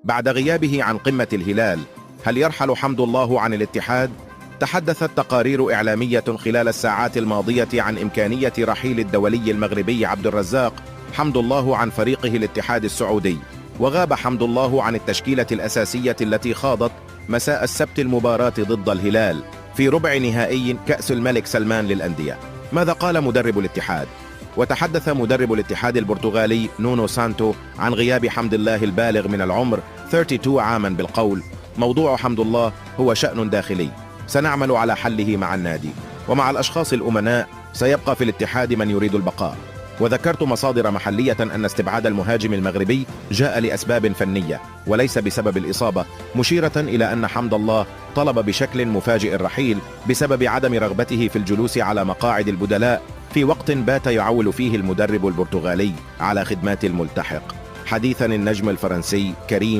بعد غيابه عن قمة الهلال، هل يرحل حمد الله عن الاتحاد؟ تحدثت تقارير إعلامية خلال الساعات الماضية عن إمكانية رحيل الدولي المغربي عبد الرزاق حمد الله عن فريقه الاتحاد السعودي. وغاب حمد الله عن التشكيلة الأساسية التي خاضت مساء السبت المباراة ضد الهلال في ربع نهائي كأس الملك سلمان للأندية. ماذا قال مدرب الاتحاد؟ وتحدث مدرب الاتحاد البرتغالي نونو سانتو عن غياب حمد الله البالغ من العمر 32 عاما بالقول: موضوع حمد الله هو شأن داخلي، سنعمل على حله مع النادي ومع الأشخاص الأمناء، سيبقى في الاتحاد من يريد البقاء. وذكرت مصادر محلية أن استبعاد المهاجم المغربي جاء لأسباب فنية وليس بسبب الإصابة، مشيرة إلى أن حمد الله طلب بشكل مفاجئ الرحيل بسبب عدم رغبته في الجلوس على مقاعد البدلاء في وقت بات يعول فيه المدرب البرتغالي على خدمات الملتحق. حديثا النجم الفرنسي كريم